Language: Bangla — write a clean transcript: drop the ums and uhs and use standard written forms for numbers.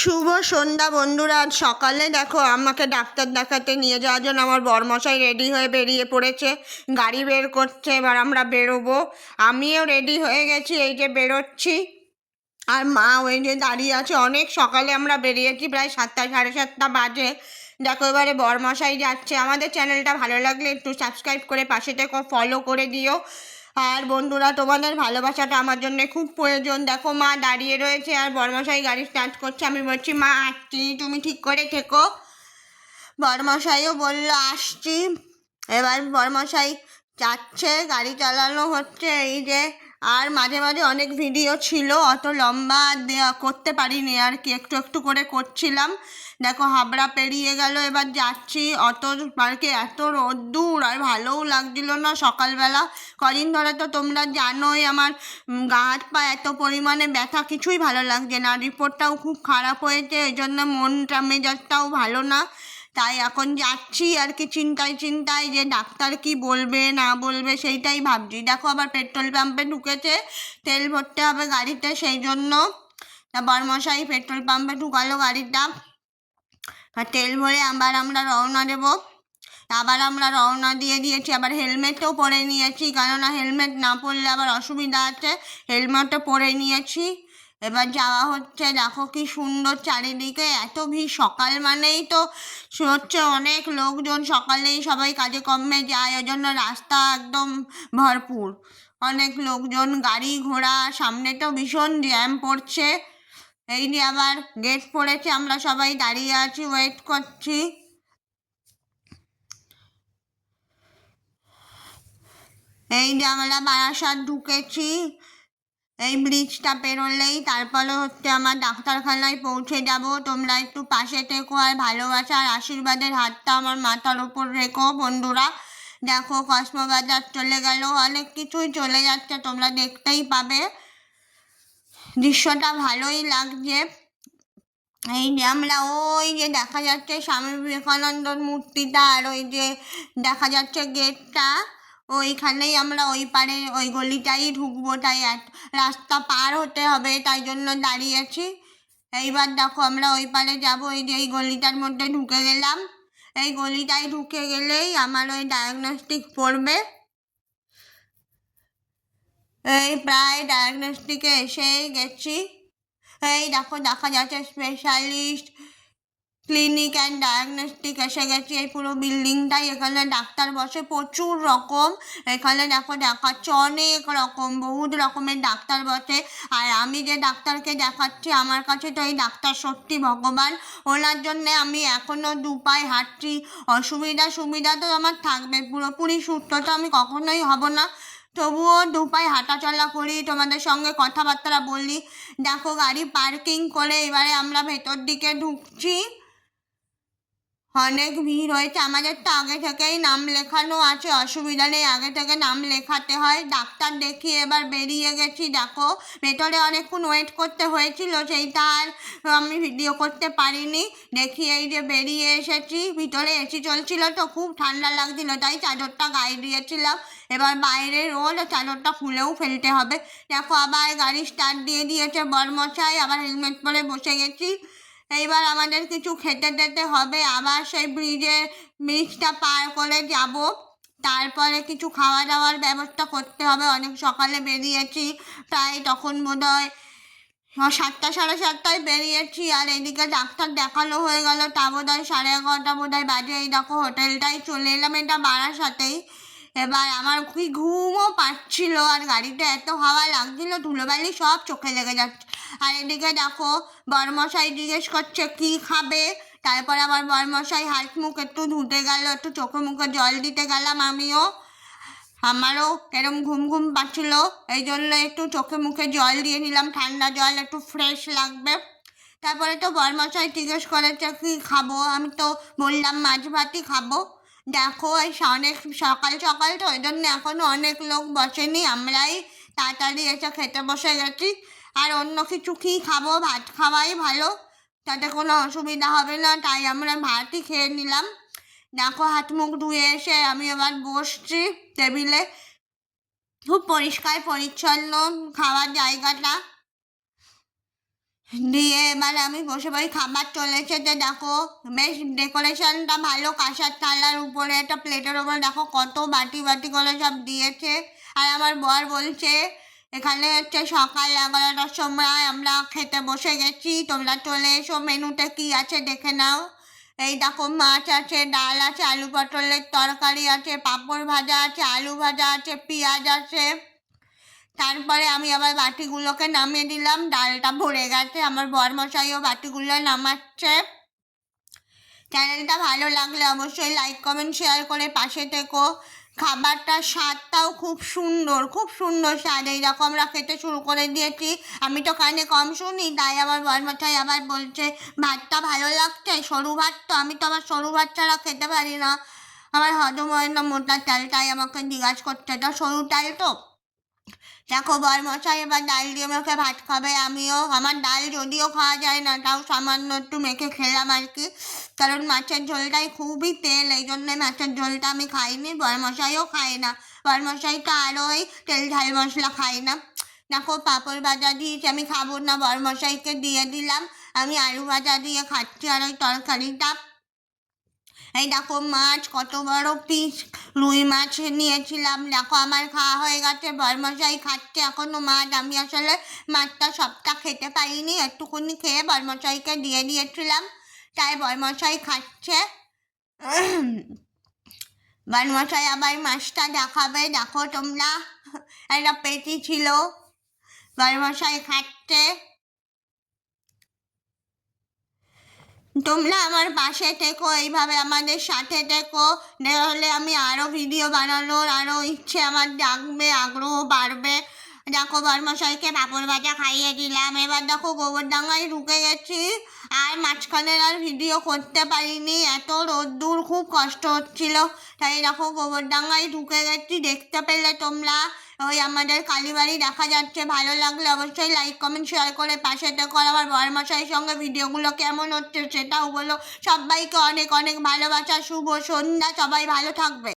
শুভ সন্ধ্যা বন্ধুরা। আজ সকালে দেখো আমাকে ডাক্তার দেখাতে নিয়ে যাওয়ার জন্য আমার বরমশাই রেডি হয়ে বেরিয়ে পড়েছে, গাড়ি বের করছে। এবার আমরা বেরোবো, আমিও রেডি হয়ে গেছি, এই যে বেরোচ্ছি। আর মা ওই যে দাঁড়িয়ে আছে। অনেক সকালে আমরা বেরিয়েছি, প্রায় 7টা 7:30 বাজে। দেখো এবারে বরমশাই যাচ্ছে। আমাদের চ্যানেলটা ভালো লাগলে একটু সাবস্ক্রাইব করে পাশে থেকে ফলো করে দিও। আর বন্ধুরা, তোমাদের ভালোবাসাটা আমার জন্য খুব প্রয়োজন। দেখো মা দাঁড়িয়ে রয়েছে আর বরমশাই গাড়ি স্টার্ট করছে। আমি বলছি মা আসছি, তুমি ঠিক করে থেকো। বরমশাইও বলল আসছি। এবার বরমশাই যাচ্ছে, গাড়ি চালানো হচ্ছে এই যে। আর মাঝে মাঝে অনেক ভিডিও ছিল, অত লম্বা দেওয়া করতে পারিনি আর কি, একটু একটু করে করছিলাম। দেখো হাবড়া পেরিয়ে গেল, এবার যাচ্ছি। অত পার্কে এত রোদ্দুর, আর ভালোও লাগছিল না সকালবেলা। কদিন ধরে তো তোমরা জানোই আমার গা হাত পা এত পরিমাণে ব্যথা, কিছুই ভালো লাগছে না। রিপোর্টটাও খুব খারাপ হয়েছে, ওই জন্য মনটা মেজাজটাও ভালো না। তাই এখন যাচ্ছি আর কি, চিন্তায় চিন্তায় যে ডাক্তার কি বলবে না বলবে সেইটাই ভাবছি। দেখো আবার পেট্রোল পাম্পে ঢুকেছে, তেল ভরতে হবে গাড়িতে, সেই জন্য বরমশাই পেট্রোল পাম্পে ঢুকালো গাড়িটা। আর তেল ভরে আবার আমরা রওনা দেবো। আবার আমরা রওনা দিয়ে দিয়েছি, আবার হেলমেটও পরে নিয়েছি, কেননা হেলমেট না পরলে আবার অসুবিধা আছে। হেলমেটও পরে নিয়েছি, এবার যাওয়া হচ্ছে। দেখো কি সুন্দর চারিদিকে, এত ভিড়। সকাল মানেই তো হচ্ছে অনেক লোকজন, সকালেই সবাই কাজে কর্মে যায়, ওই জন্য রাস্তা একদম ভরপুর। অনেক লোকজন, গাড়ি ঘোড়া, সামনে তো ভীষণ জ্যাম পড়ছে। এই নিয়ে আবার গেট পড়েছে, আমরা সবাই দাঁড়িয়ে আছি, ওয়েট করছি। এই যে আমরা বারাসাত ঢুকেছি, এই ব্রিজটা পেরোলেই তারপরে হচ্ছে আমার ডাক্তারখানায় পৌঁছে যাব। তোমরা একটু পাশে থেকো আর ভালোবাসা আর আশীর্বাদের হাতটা আমার মাথার ওপর রেখো বন্ধুরা। দেখো কসমোবাজার চলে গেল, অনেক কিছুই চলে যাচ্ছে, তোমরা দেখতেই পাবে। দৃশ্যটা ভালোই লাগছে। এই যে আমরা ওই যে দেখা যাচ্ছে স্বামী বিবেকানন্দর মূর্তিটা, আর ওই যে দেখা যাচ্ছে গেটটা, ওইখানেই আমরা ওই পারে ওই গলিটাই ঢুকবো। তাই রাস্তা পার হতে হবে, তাই জন্য দাঁড়িয়েছি। এইবার দেখো আমরা ওই পারে যাবো। এই যে এই গলিটার মধ্যে ঢুকে গেলাম, এই গলিটায় ঢুকে গেলেই আমার ওই ডায়াগনস্টিক পড়বে। এই প্রায় ডায়াগনস্টিকে এসেই গেছি। এই দেখো দেখা যাচ্ছে স্পেশালিস্ট ক্লিনিক অ্যান্ড ডায়াগনস্টিক এসে গেছি। এই পুরো বিল্ডিংটাই, এখানে ডাক্তার বসে প্রচুর রকম। এখানে দেখো দেখাচ্ছে অনেক রকম, বহুত রকমের ডাক্তার বসে। আর আমি যে ডাক্তারকে দেখাচ্ছি, আমার কাছে তো এই ডাক্তার সত্যি ভগবান। ওনার জন্যে আমি এখনও 2 পায়ে হাঁটছি। অসুবিধা সুবিধা তো আমার থাকবে, পুরোপুরি সুস্থ তো আমি কখনোই হব না, তবুও 2 পায়ে হাঁটাচলা করি, তোমাদের সঙ্গে কথাবার্তা বলি। দেখো গাড়ি পার্কিং করে এবারে আমরা ভেতর দিকে ঢুকছি। অনেক ভিড় হয়েছে, আমাদের তো আগে থেকেই নাম লেখানো আছে, অসুবিধা নেই, আগে থেকে নাম লেখাতে হয়। ডাক্তার দেখিয়ে এবার বেরিয়ে গেছি। দেখো ভেতরে অনেকক্ষণ ওয়েট করতে হয়েছিল, সেইটা আর আমি ভিডিও করতে পারিনি। দেখি এই যে বেরিয়ে এসেছি, ভিতরে এসি চলছিল তো খুব ঠান্ডা লাগছিল, তাই চাদরটা গায়ে দিয়েছিলাম। এবার বাইরে রোদ, চাদরটা খুলেও ফেলতে হবে। দেখো আবার গাড়ি স্টার্ট দিয়ে দিয়েছে বরমশাই, আবার হেলমেট পরে বসে গেছি। এইবার আমাদের কিছু খেতে টেতে হবে, আবার সেই ব্রিজটা পার করে যাব। তারপরে কিছু খাওয়া দাওয়ার ব্যবস্থা করতে হবে। অনেক সকালে বেরিয়েছি, প্রায় তখন বোধহয় 7টা 7:30টায় বেরিয়েছি। আর এদিকে ডাক্তার দেখানো হয়ে গেল, তা বোধহয় 11:30 বোধহয় বাজে। এই দেখো হোটেলটাই চলে এলাম, এটা বারাসাতেই। এবার আমার কি ঘুমও পাচ্ছিল, আর গাড়িতে এত হাওয়া লাগছিল, ধুলোবালি সব চোখে লেগে যাচ্ছে। আর এদিকে দেখো বরমশাই জিজ্ঞেস করছে কি খাবে। তারপর আবার বরমশাই হাত মুখ একটু ধুতে গেল, একটু চোখে মুখে জল দিতে গেলাম আমিও। আমারও এরম ঘুম ঘুম পাচ্ছিল, এই জন্য একটু চোখে মুখে জল দিয়ে নিলাম, ঠান্ডা জল, একটু ফ্রেশ লাগবে। তারপরে তো বরমশাই জিজ্ঞেস করেছে কি খাবো, আমি তো বললাম মাছ ভাতই খাবো। দেখো এই অনেক সকাল সকাল তো, ওই জন্য এখনও অনেক লোক বসেনি, আমরাই তাড়াতাড়ি এসে খেতে বসে গেছি। আর অন্য কিছু কী খাবো, ভাত খাওয়াই ভালো, তাতে কোনো অসুবিধা হবে না, তাই আমরা ভাতই খেয়ে নিলাম। দেখো হাত মুখ ধুয়ে এসে আমি এবার বসছি টেবিলে। খুব পরিষ্কার পরিচ্ছন্ন খাওয়ার জায়গাটা। দিয়ে এবার আমি বসে বসে খাবার চলেছে, যে দেখো বেশ ডেকোরেশনটা ভালো, কাঁসার থালার উপরে একটা প্লেটের ওপরে দেখো কত বাটি বাটি করে সব দিয়েছে। আর আমার বর বলছে এখানে হচ্ছে সকাল 11টার সময় আমরা খেতে বসে গেছি, তোমরা চলে এসো, মেনুতে কি আছে দেখে নাও। এই দেখো মাছ আছে, ডাল আছে, আলু পটলের তরকারি আছে, পাঁপড় ভাজা আছে, আলু ভাজা আছে, পেঁয়াজ আছে। তারপরে আমি আবার বাটিগুলোকে নামিয়ে দিলাম, ডালটা ভরে গেছে, আমার বরমশাইও বাটিগুলো নামাচ্ছে। চ্যানেলটা ভালো লাগলে অবশ্যই লাইক কমেন্ট শেয়ার করে পাশে থেকো। খাবারটার স্বাদটাও খুব সুন্দর, খুব সুন্দর স্বাদ। এইরকম আমরা খেতে শুরু করে দিয়েছি। আমি তো কানে কম শুনি, তাই আমার বরমশাই আবার বলছে ভাতটা ভালো লাগছে, সরু ভাত তো, আমি তো আবার সরু ভাত ছাড়া খেতে পারি না, আমার হজম হয় না মোটা চাল, তাই আমাকে জিজ্ঞাসা করছে এটা সরু চাল তো। দেখো বরমশাই এবার ডাল দিয়ে মেখে ভাত খাবে, আমিও, আমার ডাল যদিও খাওয়া যায় না, তাও সামান্য একটু মেখে খেলাম আর কি, কারণ মাছের ঝোলটাই খুবই তেল, এই জন্যে মাছের ঝোলটা আমি খাইনি, বরমশাইও খায় না, বরমশাই তো আরও ওই তেল ঝাল মশলা খায় না। দেখো পাঁপড় ভাজা দিয়েছি, আমি খাবো না, বরমশাইকে দিয়ে দিলাম, আমি আলু ভাজা দিয়ে খাচ্ছি আর ওই তরকারিটা। এই দেখো মাছ, কত বড় পিস রুই মাছ নিয়েছিলাম, দেখো আমার খাওয়া হয়ে গেছে, বরমশাই খাচ্ছে এখনো মাছ, আমি আসলে মাছটা সবটা খেতে পারিনি, একটুখানি খেয়ে বরমশাইকে দিয়ে দিয়েছিলাম, তাই বরমশাই খাচ্ছে। বরমশাই আবার মাছটা দেখাবে, দেখো তোমরা, একটা পেটি ছিল, বরমশাই খাচ্ছে। তোমরা আমার পাশে থেকো, এইভাবে আমাদের সাথে থেকো, নাহলে আমি আরও ভিডিও বানানোর আরও ইচ্ছে আমার জাগবে, আগ্রহ বাড়বে। দেখো বরমশাইকে পাঁপড় ভাজা খাইয়ে দিলাম, এবার দেখো গোবরডাঙ্গায় ঢুকে গেছি, আর মাঝখানের আর ভিডিও করতে পারিনি, এত রোদ্দুর, খুব কষ্ট হচ্ছিল, তাই দেখো গোবরডাঙ্গায় ঢুকে গেছি, দেখতে পেলে তোমরা, ওই আমাদের কালীবাড়ি দেখা যাচ্ছে। ভালো লাগলে অবশ্যই লাইক কমেন্ট শেয়ার করে পাশে থেকো। আমার বরমশাইয়ের সঙ্গে ভিডিওগুলো কেমন হচ্ছে সেটাও বলো। সবাইকে অনেক অনেক ভালোবাসা, শুভ সন্ধ্যা, সবাই ভালো থাকবে।